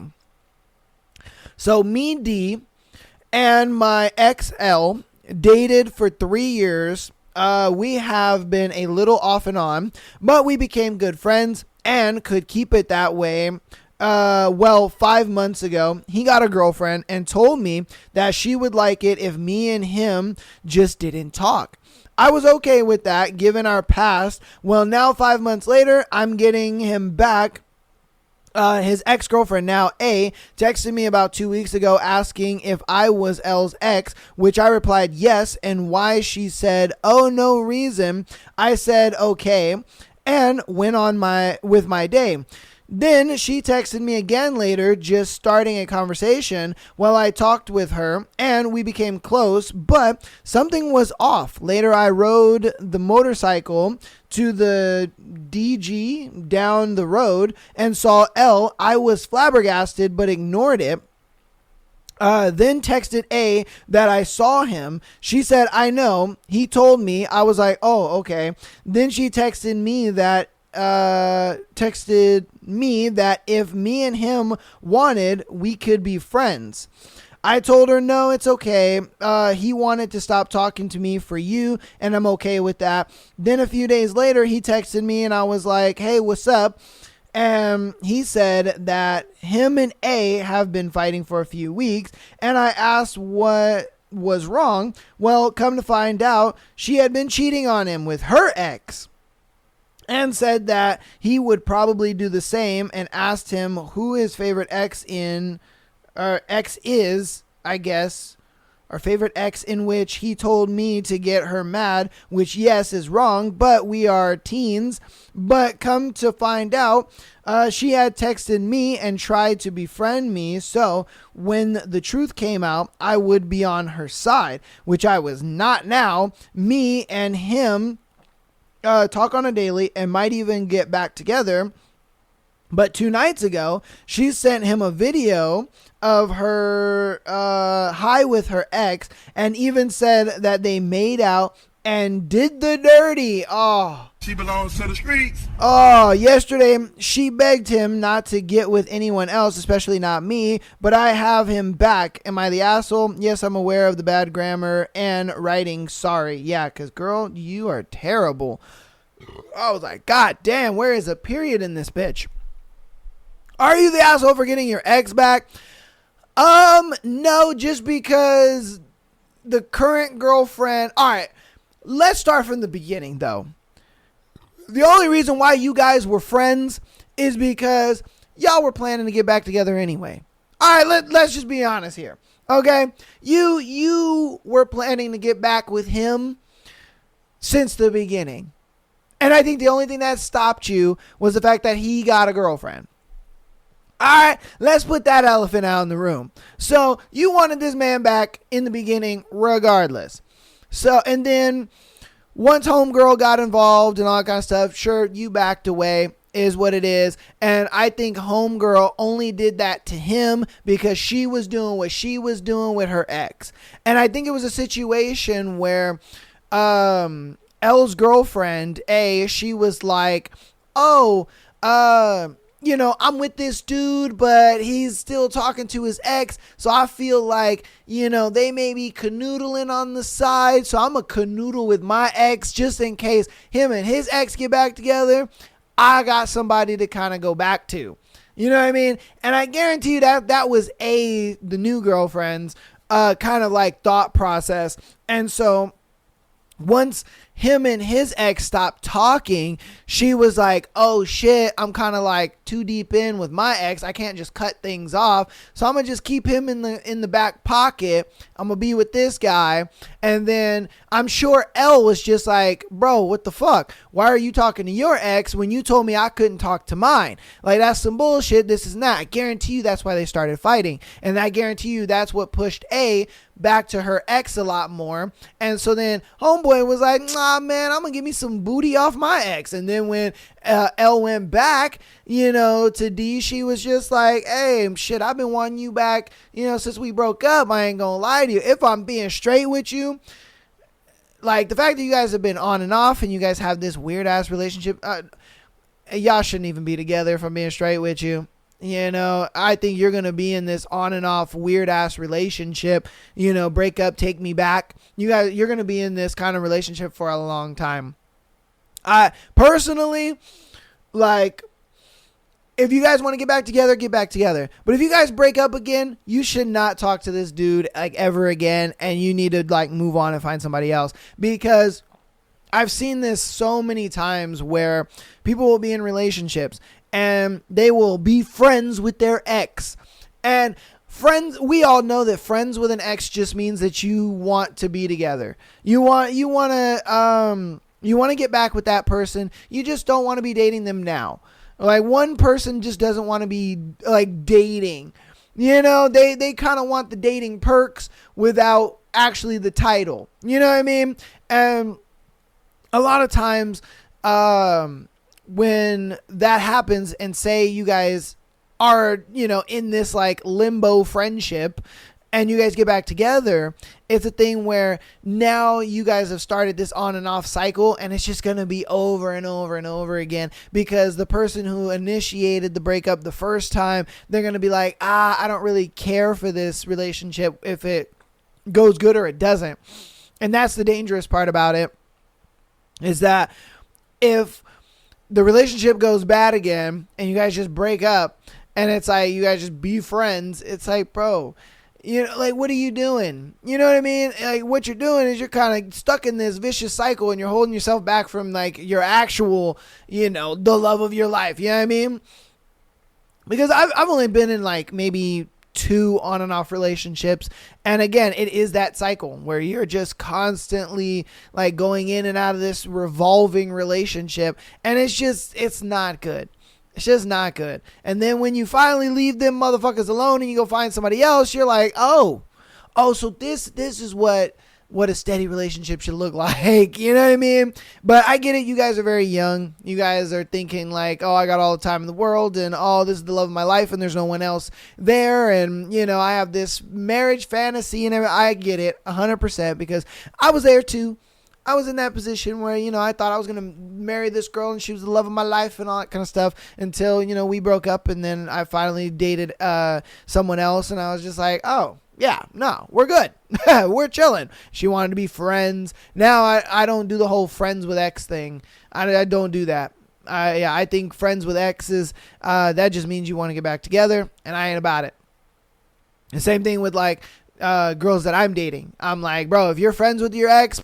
So me, D, and my ex-L dated for 3 years. We have been a little off and on, but we became good friends and could keep it that way. 5 months ago, he got a girlfriend and told me that she would like it if me and him just didn't talk. I was okay with that given our past. Well, now 5 months later, I'm getting him back. His ex-girlfriend, now A, texted me about 2 weeks ago asking if I was L's ex, which I replied yes, and why. She said, oh, no reason. I said okay, and went on with my day. Then she texted me again later, just starting a conversation. Well, I talked with her and we became close, but something was off. Later, I rode the motorcycle to the DG down the road and saw L. I was flabbergasted, but ignored it. Then texted A that I saw him. She said, I know. He told me. I was like, oh, okay. Then she texted me that if me and him wanted, we could be friends. I told her, no, it's okay. He wanted to stop talking to me for you, and I'm okay with that. Then a few days later, he texted me, and I was like, hey, what's up? And he said that him and A have been fighting for a few weeks, and I asked what was wrong. Well, come to find out, she had been cheating on him with her ex. And said that he would probably do the same, and asked him who his favorite ex is, I guess, or favorite ex, in which he told me to get her mad, which yes is wrong, but we are teens. But come to find out, she had texted me and tried to befriend me, so when the truth came out, I would be on her side, which I was not now. Me and him talk on a daily and might even get back together. But 2 nights ago, she sent him a video of her high with her ex, and even said that they made out and did the dirty. Oh, she belongs to the streets. Oh, yesterday she begged him not to get with anyone else, especially not me, but I have him back. Am I the asshole? Yes, I'm aware of the bad grammar and writing. Sorry. Yeah, because girl, you are terrible. I was like, God damn, where is a period in this bitch? Are you the asshole for getting your ex back? No, just because the current girlfriend. All right, let's start from the beginning, though. The only reason why you guys were friends is because y'all were planning to get back together anyway. All right, let's just be honest here. Okay, you were planning to get back with him since the beginning. And I think the only thing that stopped you was the fact that he got a girlfriend. All right, let's put that elephant out in the room. So you wanted this man back in the beginning regardless. So, and then once homegirl got involved and all that kind of stuff, sure, you backed away, is what it is. And I think homegirl only did that to him because she was doing what she was doing with her ex. And I think it was a situation where L's girlfriend, she was like, oh, I'm with this dude, but he's still talking to his ex. So I feel like, they may be canoodling on the side. So I'm a canoodle with my ex just in case him and his ex get back together. I got somebody to kind of go back to. You know what I mean? And I guarantee you that was the new girlfriend's kind of like thought process. And so once him and his ex stopped talking, she was like, oh shit, I'm kind of like too deep in with my ex. I can't just cut things off. So I'm going to just keep him in the back pocket. I'm going to be with this guy. And then I'm sure L was just like, bro, what the fuck? Why are you talking to your ex when you told me I couldn't talk to mine? Like, that's some bullshit. This is not. I guarantee you that's why they started fighting. And I guarantee you that's what pushed back to her ex a lot more. And so then homeboy was like, nah, man, I'm gonna give me some booty off my ex. And then when L went back, to D, she was just like, hey, shit, I've been wanting you back, since we broke up. I ain't gonna lie to you. If I'm being straight with you, like the fact that you guys have been on and off and you guys have this weird ass relationship, y'all shouldn't even be together, if I'm being straight with you. I think you're going to be in this on and off weird ass relationship, break up, take me back. You're going to be in this kind of relationship for a long time. I personally, like, if you guys want to get back together, get back together. But if you guys break up again, you should not talk to this dude like ever again. And you need to like move on and find somebody else, because I've seen this so many times where people will be in relationships and they will be friends with their ex. And friends, we all know that friends with an ex just means that you want to be together. You want to get back with that person. You just don't want to be dating them now. Like, one person just doesn't want to be like dating. They kind of want the dating perks without actually the title. You know what I mean? And a lot of times, when that happens and say you guys are, in this like limbo friendship and you guys get back together, it's a thing where now you guys have started this on and off cycle, and it's just going to be over and over and over again, because the person who initiated the breakup the first time, they're going to be like, I don't really care for this relationship if it goes good or it doesn't. And that's the dangerous part about it, is that if the relationship goes bad again and you guys just break up and it's like you guys just be friends, it's like, bro, like, what are you doing? You know what I mean? Like, what you're doing is you're kind of stuck in this vicious cycle and you're holding yourself back from like your actual, the love of your life. You know what I mean? Because I've only been in like maybe 2 on and off relationships, and again, it is that cycle where you're just constantly like going in and out of this revolving relationship, and it's not good. It's just not good. And then when you finally leave them motherfuckers alone and you go find somebody else, you're like, oh, so this is what a steady relationship should look like. You know what I mean? But I get it. You guys are very young. You guys are thinking like, oh, I got all the time in the world, and oh, this is the love of my life, and there's no one else there. And, I have this marriage fantasy and everything. I get it 100%, because I was there too. I was in that position where, I thought I was going to marry this girl and she was the love of my life and all that kind of stuff until, we broke up, and then I finally dated someone else, and I was just like, oh, yeah, no, we're good. We're chilling. She wanted to be friends. Now I don't do the whole friends with ex thing. I don't do that. I think friends with exes, that just means you want to get back together, and I ain't about it. The same thing with like girls that I'm dating. I'm like, bro, if you're friends with your ex,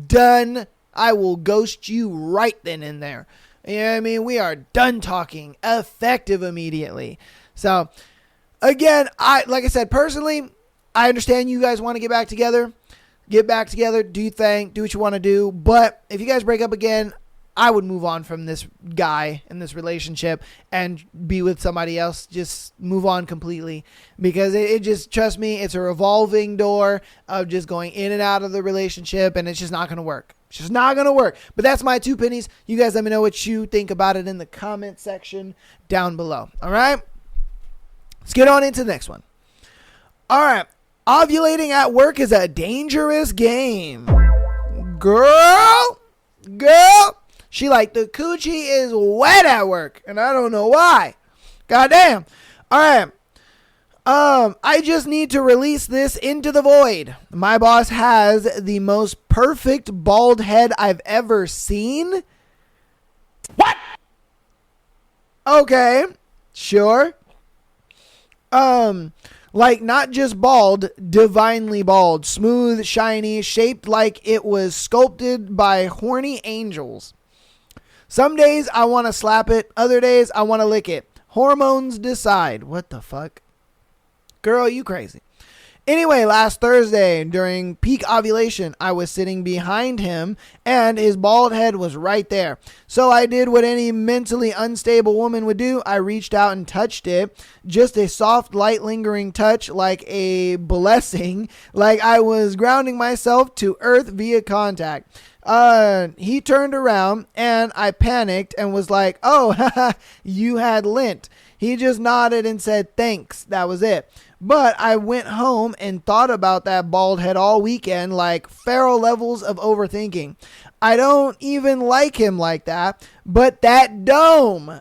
done. I will ghost you right then and there. You know what I mean? We are done talking. Effective immediately. So again, like I said, personally, I understand you guys want to get back together. Get back together. Do your thing. Do what you want to do. But if you guys break up again, I would move on from this guy in this relationship and be with somebody else. Just move on completely, because it just, trust me, it's a revolving door of just going in and out of the relationship, and it's just not going to work. It's just not going to work. But that's my 2 pennies. You guys let me know what you think about it in the comment section down below. All right? Let's get on into the next one. All right. Ovulating at work is a dangerous game. Girl, she like, the coochie is wet at work, and I don't know why. Goddamn. All right. I just need to release this into the void. My boss has the most perfect bald head I've ever seen. What? Okay, sure. Like, not just bald, divinely bald, smooth, shiny, shaped like it was sculpted by horny angels. Some days I want to slap it, other days I want to lick it. Hormones decide. What the fuck? Girl, you crazy. Anyway, last Thursday, during peak ovulation, I was sitting behind him, and his bald head was right there. So I did what any mentally unstable woman would do. I reached out and touched it. Just a soft, light, lingering touch, like a blessing, like I was grounding myself to earth via contact. He turned around, and I panicked and was like, oh, haha, you had lint. He just nodded and said, thanks. That was it. But I went home and thought about that bald head all weekend, like feral levels of overthinking. I don't even like him like that, but that dome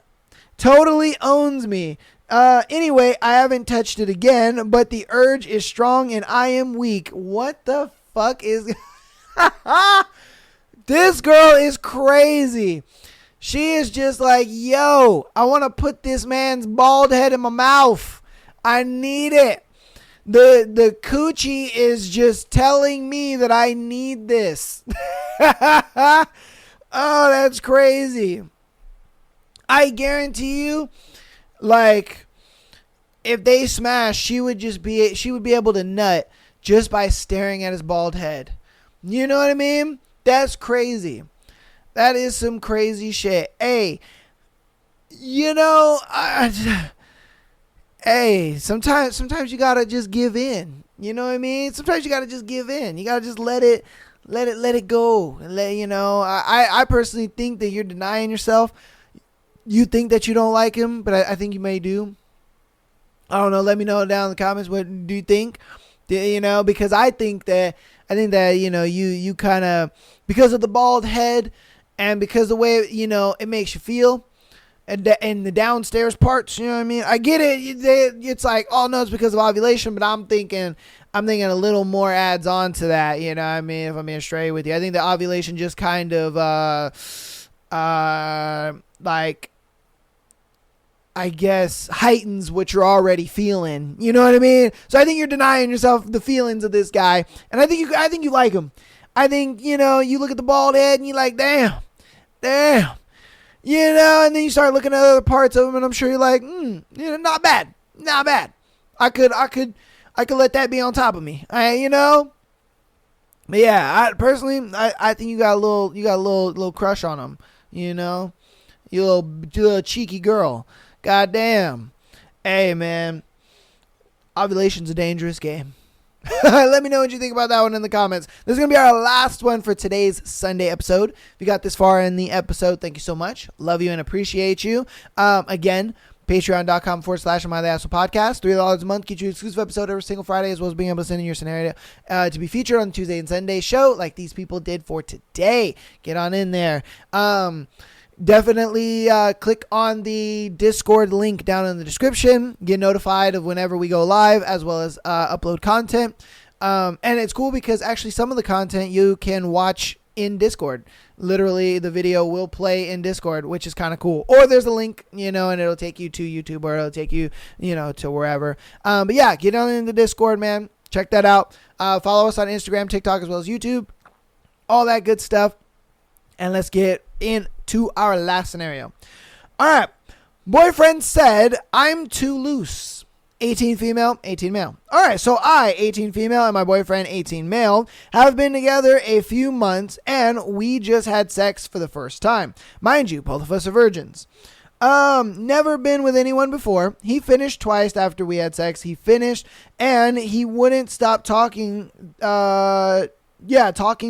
totally owns me. Anyway, I haven't touched it again, but the urge is strong and I am weak. What the fuck is... This girl is crazy. She is just like, yo, I want to put this man's bald head in my mouth. I need it. The coochie is just telling me that I need this. Oh, that's crazy. I guarantee you, like, if they smash, she would be able to nut just by staring at his bald head. You know what I mean? That's crazy. That is some crazy shit. Hey, you know, hey, sometimes you gotta just give in. You know what I mean? Sometimes you gotta just give in. You gotta just let it go. And I personally think that you're denying yourself. You think that you don't like him, but I think you may do. I don't know. Let me know down in the comments. What do you think? Because I think that you kind of, because of the bald head and because the way it makes you feel. And the downstairs parts, you know what I mean? I get it. It's like, oh no, it's because of ovulation, but I'm thinking a little more adds on to that. You know what I mean? If I'm being straight with you, I think the ovulation just kind of, like, I guess, heightens what you're already feeling. You know what I mean? So I think you're denying yourself the feelings of this guy, and I think you like him. I think you look at the bald head and you're like, damn. And then you start looking at other parts of him, and I'm sure you're like, not bad. I could let that be on top of me. But yeah, I think you got a little crush on him. You little cheeky girl. Goddamn. Hey man, ovulation's a dangerous game. Let me know what you think about that one in the comments. This is going to be our last one for today's Sunday episode. If you got this far in the episode, thank you so much. Love you and appreciate you. Again, patreon.com/Am I the Asshole Podcast. $3 a month gets you an exclusive episode every single Friday, as well as being able to send in your scenario to be featured on the Tuesday and Sunday show like these people did for today. Get on in there. Definitely click on the Discord link down in the description. Get notified of whenever we go live, as well as upload content. And it's cool because actually some of the content you can watch in Discord. Literally, the video will play in Discord, which is kind of cool. Or there's a link, and it'll take you to YouTube, or it'll take you, to wherever. But yeah, get on in the Discord, man. Check that out. Follow us on Instagram, TikTok, as well as YouTube. All that good stuff. And let's get into our last scenario. All right. Boyfriend said, I'm too loose. 18 female, 18 male. All right, so I, 18 female, and my boyfriend, 18 male, have been together a few months, and we just had sex for the first time. Mind you, both of us are virgins. Never been with anyone before. He finished twice after we had sex. He finished, and he wouldn't stop talking, talking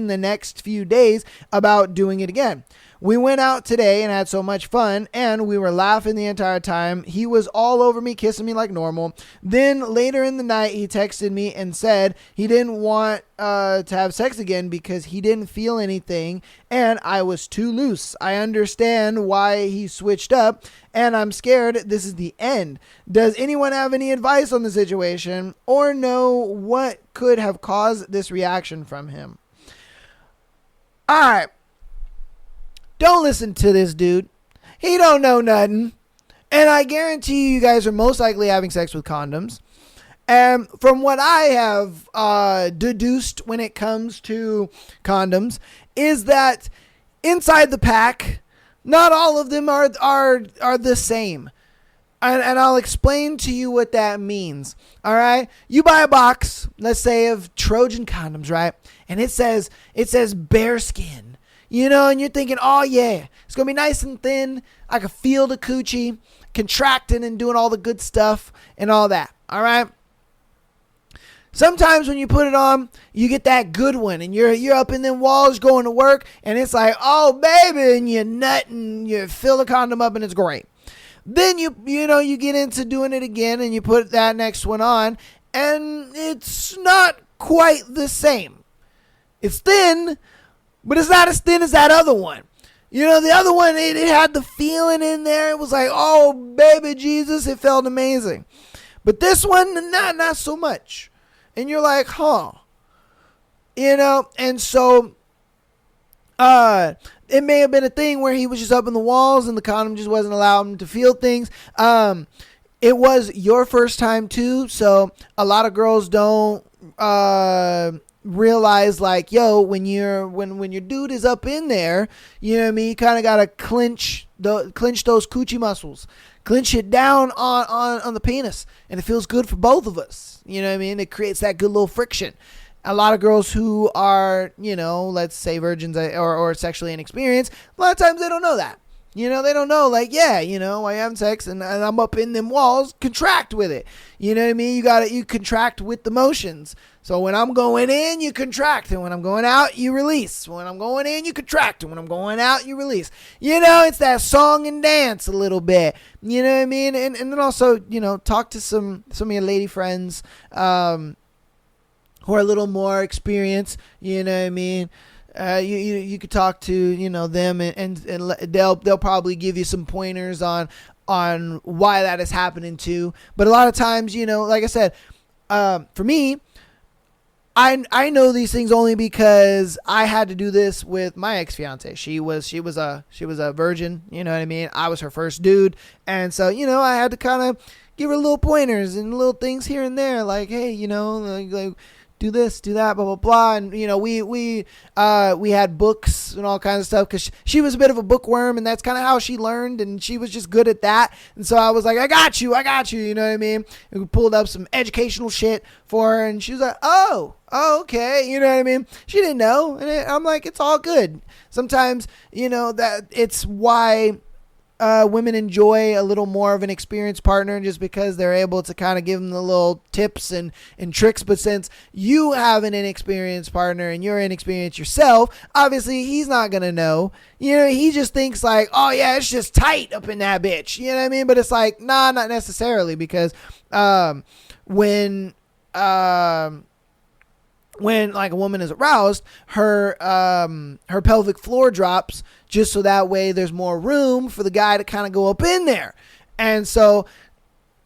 the next few days about doing it again. We went out today and had so much fun, and we were laughing the entire time. He was all over me, kissing me like normal. Then later in the night, he texted me and said he didn't want to have sex again because he didn't feel anything, and I was too loose. I understand why he switched up, and I'm scared this is the end. Does anyone have any advice on the situation or know what could have caused this reaction from him? All right. Don't listen to this dude. He don't know nothing. And I guarantee you guys are most likely having sex with condoms. And from what I have deduced when it comes to condoms is that inside the pack, not all of them are the same. And I'll explain to you what that means. All right. You buy a box, let's say of Trojan condoms, right? And it says bearskin. You know, and you're thinking, oh yeah, it's going to be nice and thin. I can feel the coochie contracting and doing all the good stuff and all that. All right. Sometimes when you put it on, you get that good one and you're up in them walls going to work and it's like, oh baby, and you nut and you fill the condom up and it's great. Then you get into doing it again and you put that next one on and it's not quite the same. It's thin, but it's not as thin as that other one. You know, the other one, it had the feeling in there. It was like, oh, baby Jesus, it felt amazing. But this one, not so much. And you're like, huh. You know, and so it may have been a thing where he was just up in the walls and the condom just wasn't allowing him to feel things. It was your first time too, so a lot of girls don't realize like, yo, when your dude is up in there, you know what I mean, you kind of gotta clench those coochie muscles, clench it down on the penis, and it feels good for both of us. You know what I mean? It creates that good little friction. A lot of girls who are, you know, let's say virgins or sexually inexperienced, a lot of times they don't know that. You know, they don't know, like, yeah, you know, I have sex and I'm up in them walls, contract with it. You know what I mean? You contract with the motions. So when I'm going in, you contract. And when I'm going out, you release. When I'm going in, you contract. And when I'm going out, you release. You know, it's that song and dance a little bit. You know what I mean? And then also, you know, talk to some of your lady friends who are a little more experienced. You know what I mean? You could talk to, you know, them and they'll probably give you some pointers on why that is happening too. But a lot of times, you know, like I said, for me, I know these things only because I had to do this with my ex-fiance. She was a virgin, you know what I mean? I was her first dude. And so, you know, I had to kind of give her little pointers and little things here and there, like, hey, you know, like do this, do that, blah, blah, blah. And, you know, we had books and all kinds of stuff because she was a bit of a bookworm, and that's kind of how she learned, and she was just good at that. And so I was like, I got you, you know what I mean? And we pulled up some educational shit for her, and she was like, oh, okay, you know what I mean? She didn't know, and I'm like, it's all good. Sometimes, you know, that it's why women enjoy a little more of an experienced partner, just because they're able to kind of give them the little tips and tricks. But since you have an inexperienced partner and you're inexperienced yourself, obviously he's not going to know. You know, he just thinks like, oh yeah, it's just tight up in that bitch. You know what I mean? But it's like, nah, not necessarily, because when like a woman is aroused, her pelvic floor drops, just so that way there's more room for the guy to kind of go up in there. And so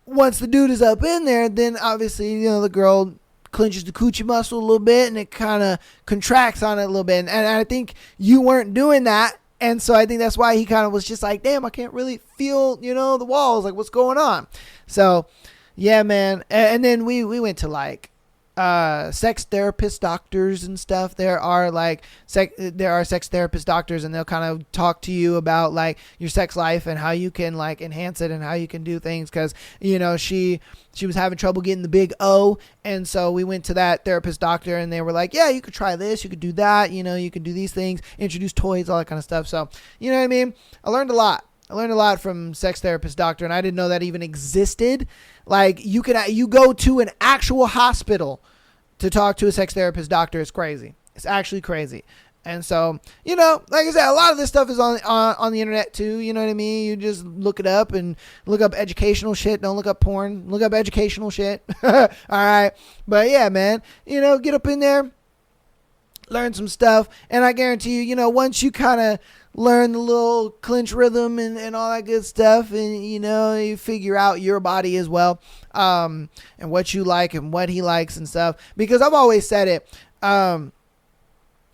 once the dude is up in there, then obviously, you know, the girl clenches the coochie muscle a little bit and it kind of contracts on it a little bit. And I think you weren't doing that. And so I think that's why he kind of was just like, damn, I can't really feel, you know, the walls, like what's going on. So yeah, man. And then we went to like sex therapist doctors and stuff. There are sex therapist doctors, and they'll kind of talk to you about like your sex life and how you can like enhance it and how you can do things, because she was having trouble getting the big O, and so we went to that therapist doctor, and they were like, yeah, you could try this, you could do that, you could do these things, introduce toys, all that kind of stuff. So you know what I mean? I learned a lot from sex therapist doctor, and I didn't know that even existed. Like you go to an actual hospital to talk to a sex therapist doctor. It's crazy. It's actually crazy. And so, like I said, a lot of this stuff is on the internet too. You know what I mean? You just look it up and look up educational shit. Don't look up porn. Look up educational shit. All right. But yeah, man, get up in there, learn some stuff. And I guarantee you, once you kind of learn the little clinch rhythm and all that good stuff, and you figure out your body as well, and what you like and what he likes and stuff, because I've always said it,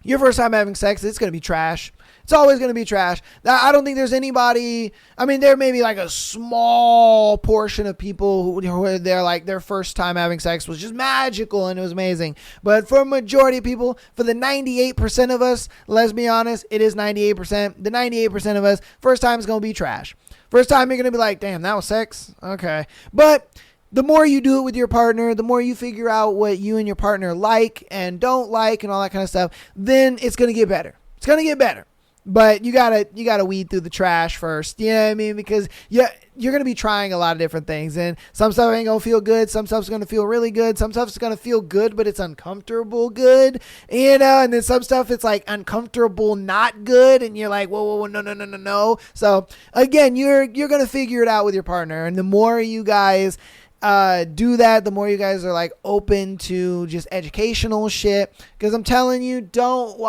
your first time having sex, it's going to be trash. It's always going to be trash. I don't think there's anybody. I mean, there may be like a small portion of people who they're like their first time having sex was just magical and it was amazing. But for a majority of people, for the 98% of us, let's be honest, it is 98%. The 98% of us, first time is going to be trash. First time you're going to be like, damn, that was sex. Okay. But the more you do it with your partner, the more you figure out what you and your partner like and don't like and all that kind of stuff, then it's going to get better. It's going to get better. But you gotta weed through the trash first. You know what I mean? Because you're going to be trying a lot of different things. And some stuff ain't going to feel good. Some stuff's going to feel really good. Some stuff's going to feel good, but it's uncomfortable good. And then some stuff, it's like uncomfortable, not good. And you're like, whoa, no. So again, you're going to figure it out with your partner. And the more you guys do that, the more you guys are like open to just educational shit, because I'm telling you, don't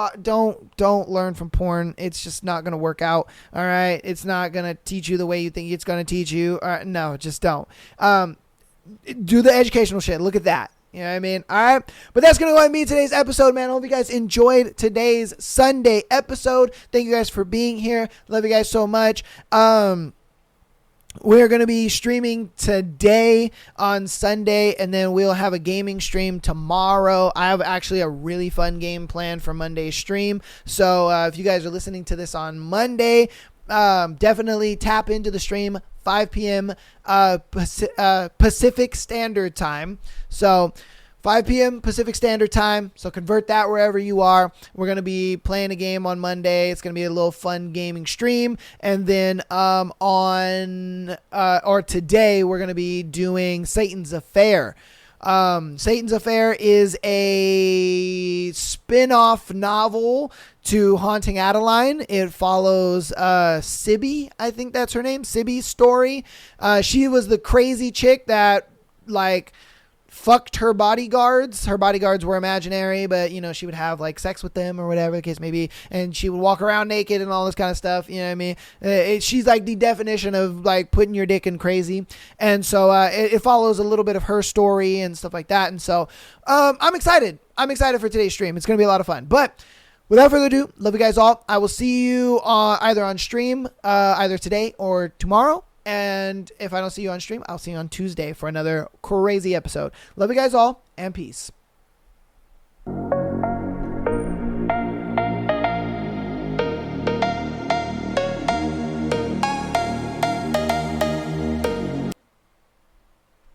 learn from porn. It's just not gonna work out. All right, it's not gonna teach you the way you think it's gonna teach you. No, just don't. Do the educational shit. Look at that. You know what I mean? All right. But that's going to go on me today's episode, man. I hope you guys enjoyed today's Sunday episode. Thank you guys for being here. Love you guys so much. We're going to be streaming today on Sunday, and then we'll have a gaming stream tomorrow. I have actually a really fun game planned for Monday's stream. So if you guys are listening to this on Monday, definitely tap into the stream, 5 p.m. Pacific Standard Time. So 5 p.m. Pacific Standard Time. So convert that wherever you are. We're going to be playing a game on Monday. It's going to be a little fun gaming stream. And then today we're going to be doing Satan's Affair. Satan's Affair is a spin-off novel to Haunting Adeline. It follows Sibby, I think that's her name, Sibby's story. She was the crazy chick that like fucked her bodyguards. Her bodyguards were imaginary, but she would have like sex with them or whatever the case may be, and she would walk around naked and all this kind of stuff. You know what I mean? She's like the definition of like putting your dick in crazy. And so it follows a little bit of her story and stuff like that. And so I'm excited for today's stream. It's gonna be a lot of fun. But without further ado, love you guys all. I will see you either on stream either today or tomorrow. And if I don't see you on stream, I'll see you on Tuesday for another crazy episode. Love you guys all, and peace.